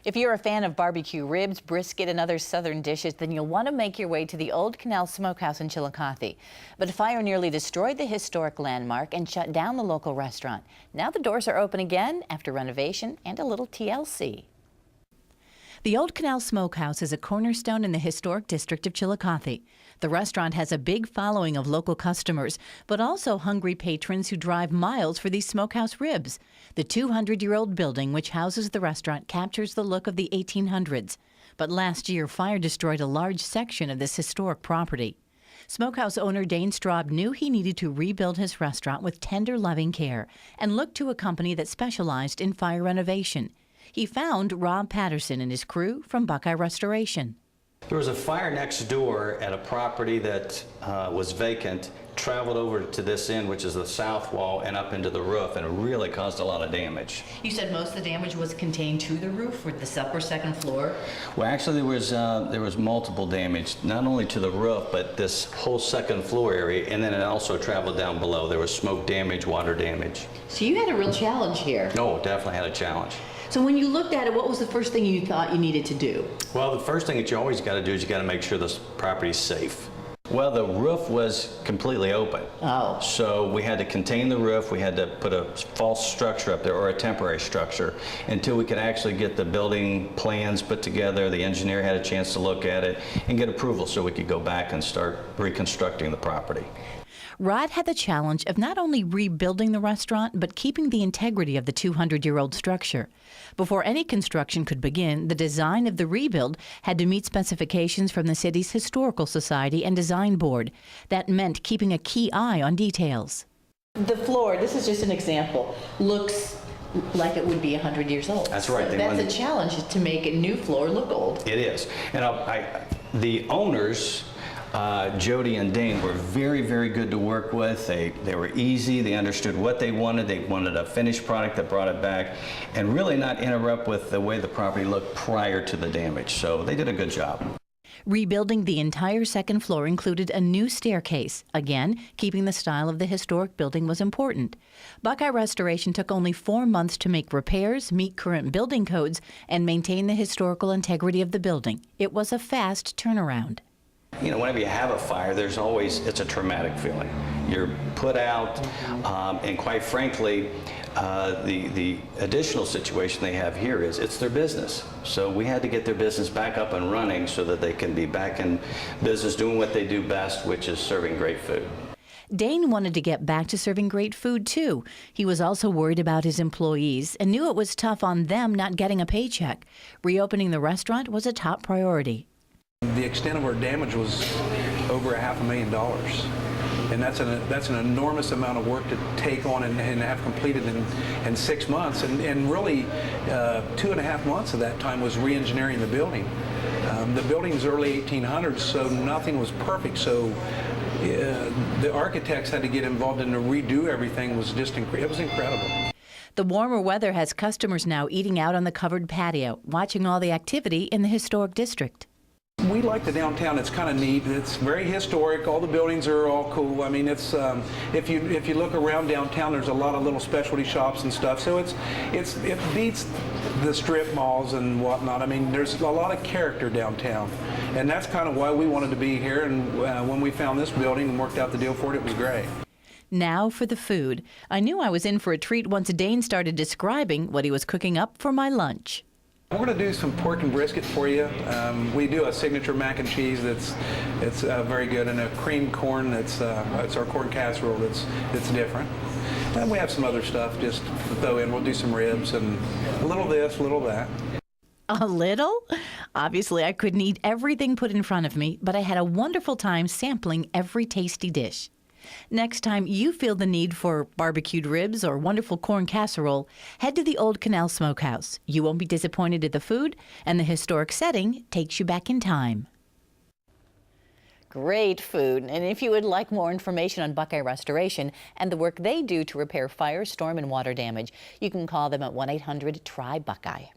If you're a fan of barbecue ribs, brisket, and other southern dishes, then you'll want to make your way to the Old Canal Smokehouse in Chillicothe. But a fire nearly destroyed the historic landmark and shut down the local restaurant. Now the doors are open again after renovation and a little TLC. The Old Canal Smokehouse is a cornerstone in the historic district of Chillicothe. The restaurant has a big following of local customers, but also hungry patrons who drive miles for these smokehouse ribs. The 200-year-old building, which houses the restaurant, captures the look of the 1800s. But last year, fire destroyed a large section of this historic property. Smokehouse owner Dane Straub knew he needed to rebuild his restaurant with tender, loving care and looked to a company that specialized in fire renovation. He found Rob Patterson and his crew from Buckeye Restoration. There was a fire next door at a property that was vacant, traveled over to this end, which is the south wall, and up into the roof, and it really caused a lot of damage. You said most of the damage was contained to the roof, or the upper second floor? Well, actually, there was multiple damage, not only to the roof, but this whole second floor area, and then it also traveled down below. There was smoke damage, water damage. So you had a real challenge here. No, definitely had a challenge. So when you looked at it, what was the first thing you thought you needed to do? Well, the first thing that you always got to do is you got to make sure this property's safe. Well, the roof was completely open. Oh. So we had to contain the roof. We had to put a false structure up there, or a temporary structure, until we could actually get the building plans put together. The engineer had a chance to look at it and get approval so we could go back and start reconstructing the property. Rod had the challenge of not only rebuilding the restaurant, but keeping the integrity of the 200-year-old structure. Before any construction could begin, the design of the rebuild had to meet specifications from the city's Historical Society and Design Board. That meant keeping a key eye on details. The floor, this is just an example, looks like it would be 100 years old. That's right. So that's a challenge to make a new floor look old. It is. And the owners, Jody and Dane, were very, very good to work with. They were easy. They understood what they wanted. They wanted a finished product that brought it back and really not interrupt with the way the property looked prior to the damage. So they did a good job. Rebuilding the entire second floor included a new staircase. Again, keeping the style of the historic building was important. Buckeye Restoration took only 4 months to make repairs, meet current building codes, and maintain the historical integrity of the building. It was a fast turnaround. You know, whenever you have a fire, it's a traumatic feeling. You're put out, and quite frankly, the additional situation they have here is it's their business. So we had to get their business back up and running so that they can be back in business doing what they do best, which is serving great food. Dane wanted to get back to serving great food, too. He was also worried about his employees and knew it was tough on them not getting a paycheck. Reopening the restaurant was a top priority. The extent of our damage was over $500,000, and that's an enormous amount of work to take on and have completed in 6 months. And really, 2.5 months of that time was re-engineering the building. The building is early 1800s, so nothing was perfect. So the architects had to get involved and to redo everything. It was incredible. The warmer weather has customers now eating out on the covered patio, watching all the activity in the historic district. We like the downtown. It's kind of neat. It's very historic. All the buildings are all cool. I mean, it's if you look around downtown, there's a lot of little specialty shops and stuff. So it beats the strip malls and whatnot. I mean, there's a lot of character downtown, and that's kind of why we wanted to be here. And when we found this building and worked out the deal for it, it was great. Now for the food. I knew I was in for a treat once Dane started describing what he was cooking up for my lunch. We're going to do some pork and brisket for you. We do a signature mac and cheese that's very good, and a creamed corn that's our corn casserole that's different. And we have some other stuff just to throw in. We'll do some ribs and a little this, a little that. A little? Obviously, I couldn't eat everything put in front of me, but I had a wonderful time sampling every tasty dish. Next time you feel the need for barbecued ribs or wonderful corn casserole, head to the Old Canal Smokehouse. You won't be disappointed at the food, and the historic setting takes you back in time. Great food. And if you would like more information on Buckeye Restoration and the work they do to repair fire, storm, and water damage, you can call them at 1-800-TRY-BUCKEYE.